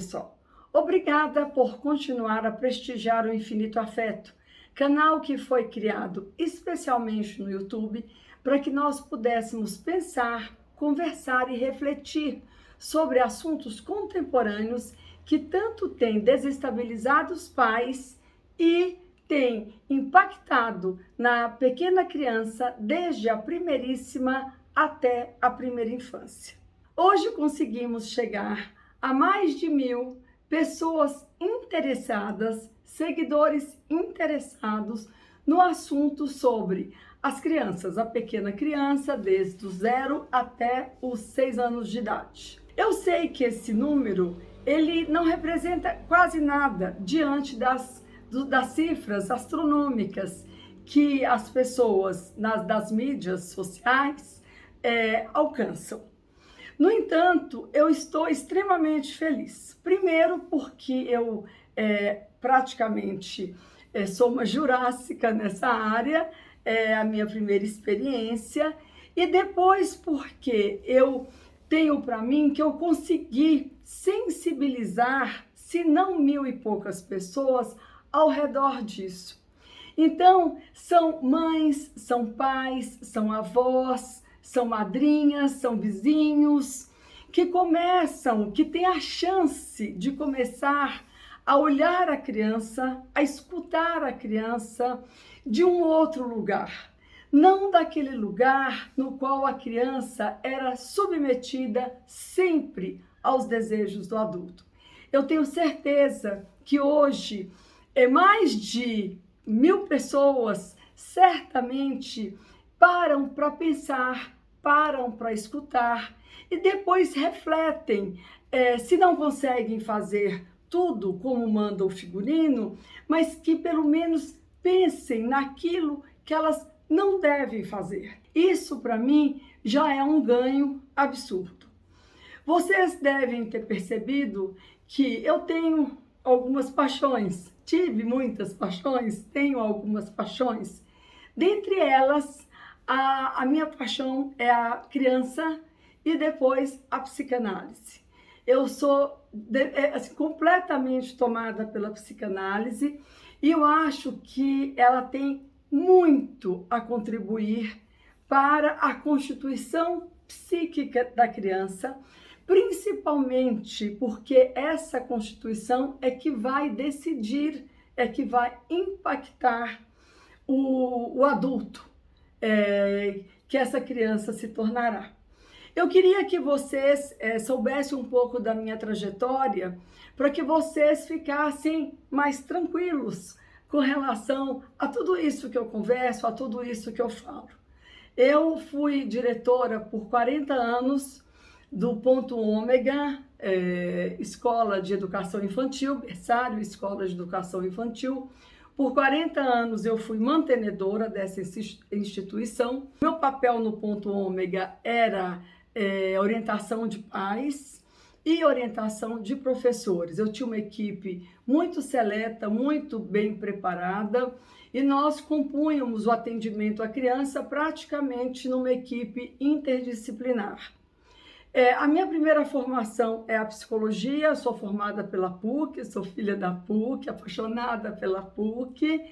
pessoal, obrigada por continuar a prestigiar o Infinito Afeto, canal que foi criado especialmente no YouTube para que nós pudéssemos pensar, conversar e refletir sobre assuntos contemporâneos que tanto têm desestabilizado os pais e têm impactado na pequena criança desde a primeiríssima até a primeira infância. Hoje conseguimos chegar a mais de 1.000 pessoas interessadas, seguidores interessados no assunto sobre as crianças, a pequena criança, desde o 0 até os 6 anos de idade. Eu sei que esse número, ele não representa quase nada diante das cifras astronômicas que as pessoas das mídias sociais alcançam. No entanto, eu estou extremamente feliz. Primeiro, porque eu praticamente sou uma jurássica nessa área, é a minha primeira experiência, e depois porque eu tenho para mim que eu consegui sensibilizar, se não 1.000 e poucas pessoas, ao redor disso. Então, são mães, são pais, são avós, são madrinhas, são vizinhos, que têm a chance de começar a olhar a criança, a escutar a criança de um outro lugar, não daquele lugar no qual a criança era submetida sempre aos desejos do adulto. Eu tenho certeza que hoje mais de 1.000 pessoas certamente param para pensar, param para escutar e depois refletem, se não conseguem fazer tudo como manda o figurino, mas que pelo menos pensem naquilo que elas não devem fazer. Isso para mim já é um ganho absurdo. Vocês devem ter percebido que eu tenho algumas paixões, tive muitas paixões, tenho algumas paixões. Dentre elas, a minha paixão é a criança e depois a psicanálise. Eu sou completamente tomada pela psicanálise e eu acho que ela tem muito a contribuir para a constituição psíquica da criança, principalmente porque essa constituição é que vai decidir, é que vai impactar o adulto que essa criança se tornará. Eu queria que vocês soubessem um pouco da minha trajetória para que vocês ficassem mais tranquilos com relação a tudo isso que eu converso, a tudo isso que eu falo. Eu fui diretora por 40 anos do Ponto Ômega, Escola de Educação Infantil, berçário, Escola de Educação Infantil. Por 40 anos eu fui mantenedora dessa instituição. Meu papel no Ponto Ômega era orientação de pais e orientação de professores. Eu tinha uma equipe muito seleta, muito bem preparada, e nós compunhamos o atendimento à criança praticamente numa equipe interdisciplinar. A minha primeira formação é a psicologia, sou formada pela PUC, sou filha da PUC, apaixonada pela PUC.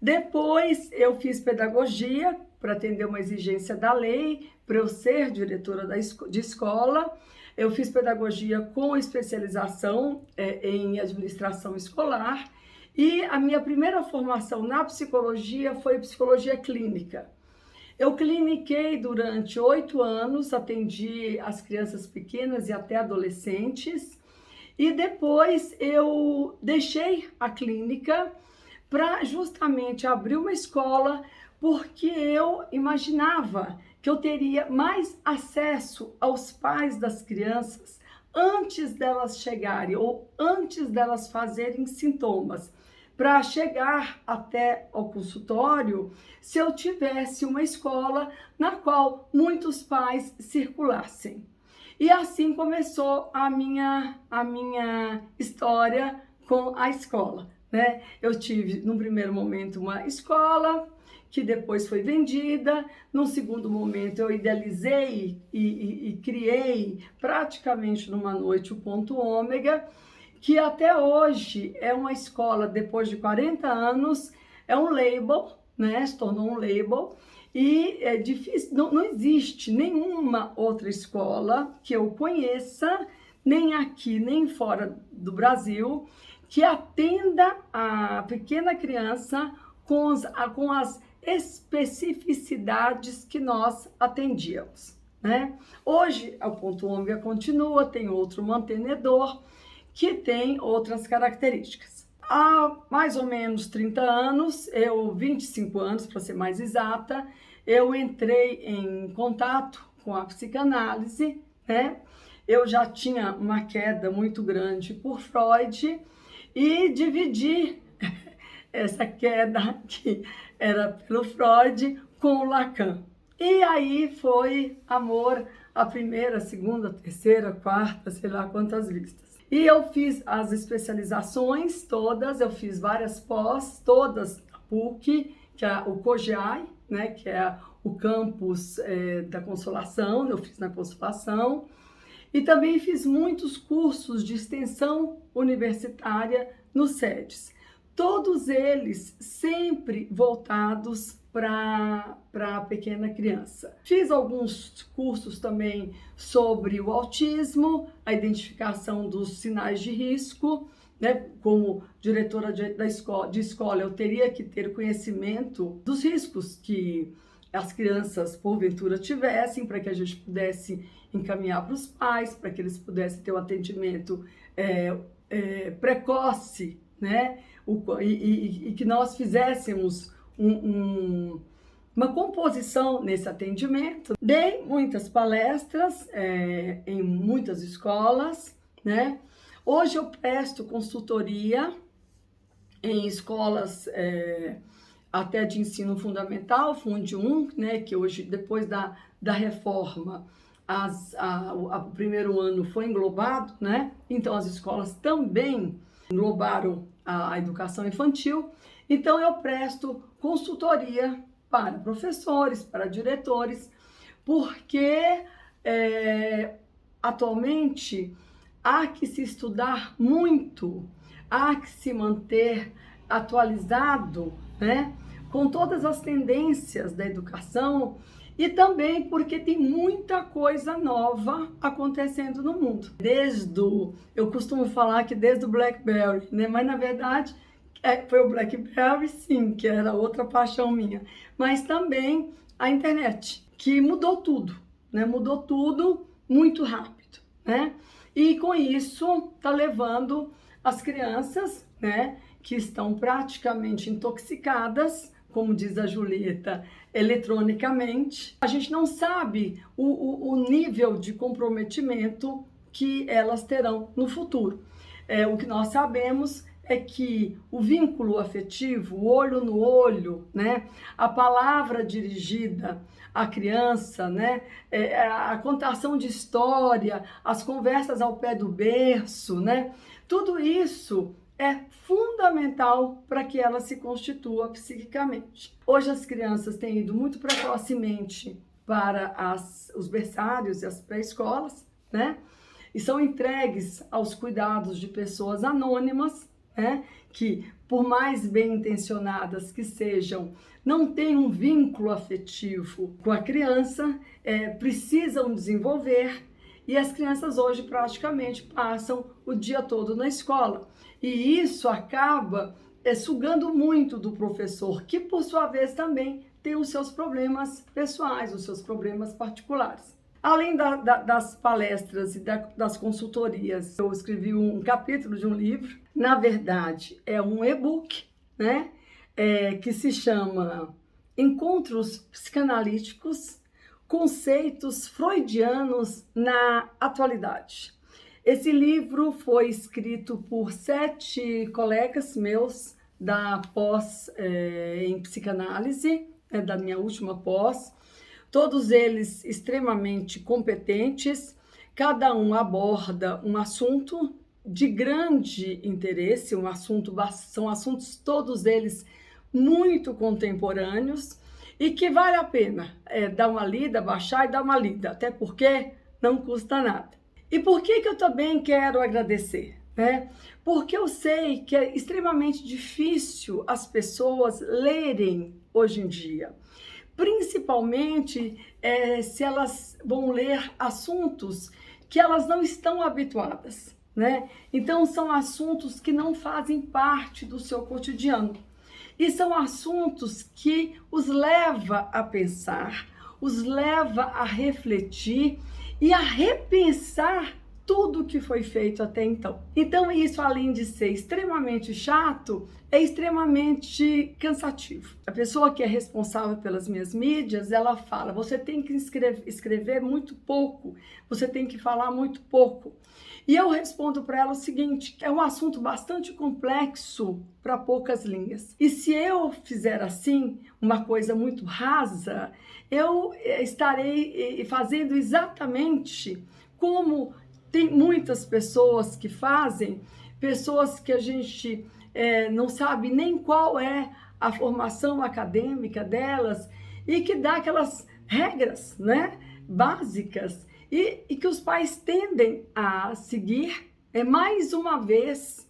Depois eu fiz pedagogia para atender uma exigência da lei, para eu ser diretora de escola. Eu fiz pedagogia com especialização em administração escolar e a minha primeira formação na psicologia foi psicologia clínica. Eu cliniquei durante 8 anos, atendi as crianças pequenas e até adolescentes, e depois eu deixei a clínica para justamente abrir uma escola, porque eu imaginava que eu teria mais acesso aos pais das crianças antes delas chegarem ou antes delas fazerem sintomas, para chegar até ao consultório, se eu tivesse uma escola na qual muitos pais circulassem. E assim começou a minha história com a escola, né? Eu tive, num primeiro momento, uma escola que depois foi vendida. Num segundo momento, eu idealizei e criei praticamente numa noite o Ponto Ômega, que até hoje é uma escola, depois de 40 anos, é um label, né? Se tornou um label, e é difícil, não existe nenhuma outra escola que eu conheça, nem aqui, nem fora do Brasil, que atenda a pequena criança com as especificidades que nós atendíamos, né? Hoje, o Ponto Ômega continua, tem outro mantenedor que tem outras características. Há mais ou menos 30 anos, 25 anos para ser mais exata, eu entrei em contato com a psicanálise, né? Eu já tinha uma queda muito grande por Freud e dividi essa queda que era pelo Freud com o Lacan. E aí foi amor à primeira, segunda, terceira, quarta, sei lá quantas vistas. E eu fiz as especializações todas, eu fiz várias pós, todas da PUC, que é o COGEAI, né, que é o campus da Consolação, eu fiz na Consolação. E também fiz muitos cursos de extensão universitária nos SEDES. Todos eles sempre voltados para a pequena criança. Fiz alguns cursos também sobre o autismo, a identificação dos sinais de risco, né? Como diretora de escola, eu teria que ter conhecimento dos riscos que as crianças, porventura, tivessem, para que a gente pudesse encaminhar para os pais, para que eles pudessem ter um atendimento precoce, né? E que nós fizéssemos uma composição nesse atendimento. Dei muitas palestras em muitas escolas, né? Hoje eu presto consultoria em escolas até de ensino fundamental, Fundi 1, né? Que hoje, depois da reforma, o primeiro ano foi englobado, né? Então as escolas também englobaram a educação infantil. Então eu presto consultoria para professores, para diretores, porque atualmente há que se estudar muito, há que se manter atualizado, né, com todas as tendências da educação, e também porque tem muita coisa nova acontecendo no mundo. Eu costumo falar que desde o BlackBerry, né, mas na verdade foi o BlackBerry, sim, que era outra paixão minha, mas também a internet, que mudou tudo, né? Mudou tudo muito rápido, né? E com isso está levando as crianças, né, que estão praticamente intoxicadas, como diz a Julieta, eletronicamente. A gente não sabe o nível de comprometimento que elas terão no futuro. O que nós sabemos é que o vínculo afetivo, o olho no olho, né, a palavra dirigida à criança, né, a contação de história, as conversas ao pé do berço, né, tudo isso é fundamental para que ela se constitua psiquicamente. Hoje as crianças têm ido muito precocemente para os berçários e as pré-escolas, né, e são entregues aos cuidados de pessoas anônimas, né, que, por mais bem intencionadas que sejam, não têm um vínculo afetivo com a criança, precisam desenvolver, e as crianças hoje praticamente passam o dia todo na escola. E isso acaba sugando muito do professor, que por sua vez também tem os seus problemas pessoais, os seus problemas particulares. Além das palestras e das consultorias, eu escrevi um capítulo de um livro, na verdade é um e-book, né, que se chama Encontros Psicanalíticos, Conceitos Freudianos na Atualidade. Esse livro foi escrito por 7 colegas meus da pós em psicanálise, da minha última pós, todos eles extremamente competentes, cada um aborda um assunto de grande interesse, são assuntos todos eles muito contemporâneos e que vale a pena dar uma lida, baixar e dar uma lida, até porque não custa nada. E por que eu também quero agradecer? né? Porque eu sei que é extremamente difícil as pessoas lerem hoje em dia, principalmente se elas vão ler assuntos que elas não estão habituadas, né? Então são assuntos que não fazem parte do seu cotidiano. E são assuntos que os leva a pensar, os leva a refletir e a repensar tudo que foi feito até então. Então isso, além de ser extremamente chato, é extremamente cansativo. A pessoa que é responsável pelas minhas mídias, ela fala, você tem que escrever muito pouco, você tem que falar muito pouco. E eu respondo para ela o seguinte, é um assunto bastante complexo para poucas linhas. E se eu fizer assim, uma coisa muito rasa, eu estarei fazendo exatamente como tem muitas pessoas que fazem, pessoas que a gente não sabe nem qual é a formação acadêmica delas e que dá aquelas regras, né, básicas e que os pais tendem a seguir, mais uma vez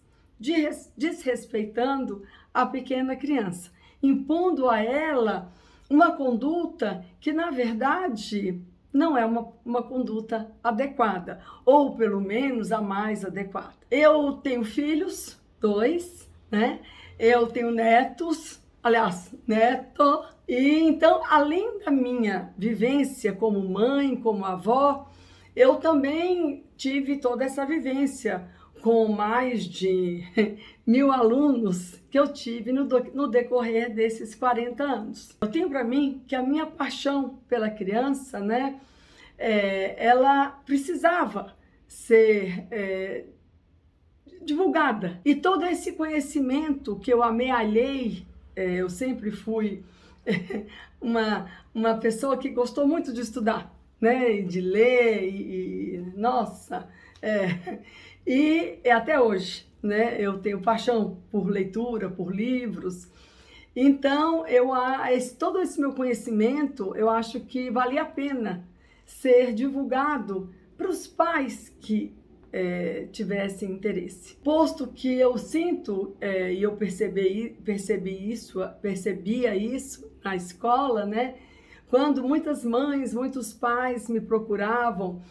desrespeitando a pequena criança, impondo a ela uma conduta que, na verdade, não é uma conduta adequada, ou pelo menos a mais adequada. Eu tenho filhos, 2, né? Eu tenho netos, aliás, neto. E então, além da minha vivência como mãe, como avó, eu também tive toda essa vivência com mais de 1000 alunos que eu tive no decorrer desses 40 anos. Eu tenho para mim que a minha paixão pela criança, né, ela precisava ser divulgada. E todo esse conhecimento que eu amealhei, eu sempre fui uma pessoa que gostou muito de estudar, né, de ler, nossa, e até hoje, né, eu tenho paixão por leitura, por livros. Então, todo esse meu conhecimento, eu acho que valia a pena ser divulgado para os pais que tivessem interesse. Posto que eu sinto, e eu percebia isso na escola, né? Quando muitas mães, muitos pais me procuravam,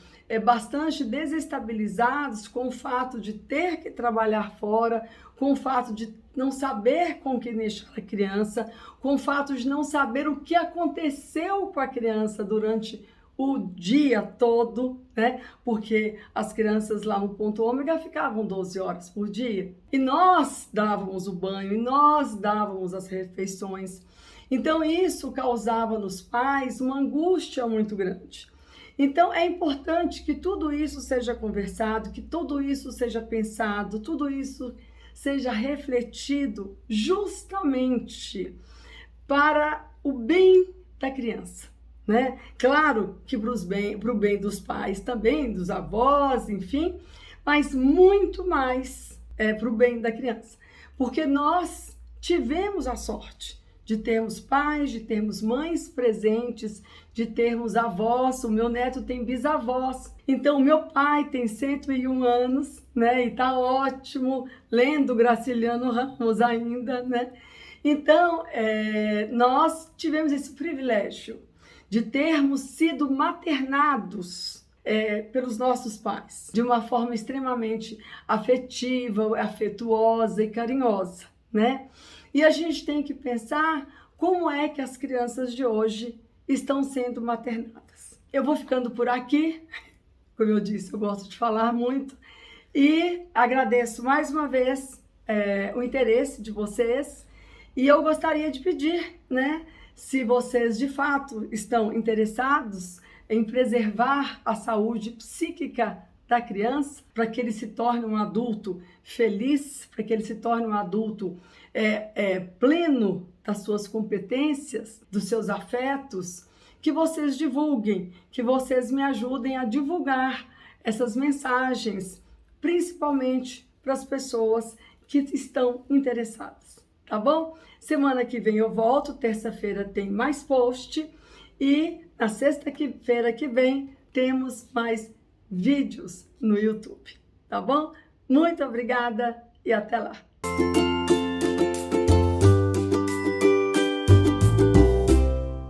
bastante desestabilizados com o fato de ter que trabalhar fora, com o fato de não saber com que deixar a criança, com o fato de não saber o que aconteceu com a criança durante o dia todo, né? Porque as crianças lá no ponto ômega ficavam 12 horas por dia. E nós dávamos o banho, e nós dávamos as refeições. Então isso causava nos pais uma angústia muito grande. Então é importante que tudo isso seja conversado, que tudo isso seja pensado, tudo isso seja refletido justamente para o bem da criança, né? Claro que para o bem dos pais também, dos avós, enfim, mas muito mais para o bem da criança, porque nós tivemos a sorte de termos pais, de termos mães presentes, de termos avós. O meu neto tem bisavós. Então, o meu pai tem 101 anos, né? E tá ótimo, lendo Graciliano Ramos ainda, né? Então, nós tivemos esse privilégio de termos sido maternados pelos nossos pais, de uma forma extremamente afetiva, afetuosa e carinhosa, né? E a gente tem que pensar como é que as crianças de hoje estão sendo maternadas. Eu vou ficando por aqui, como eu disse, eu gosto de falar muito, e agradeço mais uma vez o interesse de vocês, e eu gostaria de pedir, né, se vocês de fato estão interessados em preservar a saúde psíquica da criança, para que ele se torne um adulto feliz, para que ele se torne um adulto pleno das suas competências, dos seus afetos, que vocês divulguem, que vocês me ajudem a divulgar essas mensagens, principalmente para as pessoas que estão interessadas, tá bom? Semana que vem eu volto, terça-feira tem mais post e na sexta-feira que vem temos mais vídeos no YouTube, tá bom? Muito obrigada e até lá.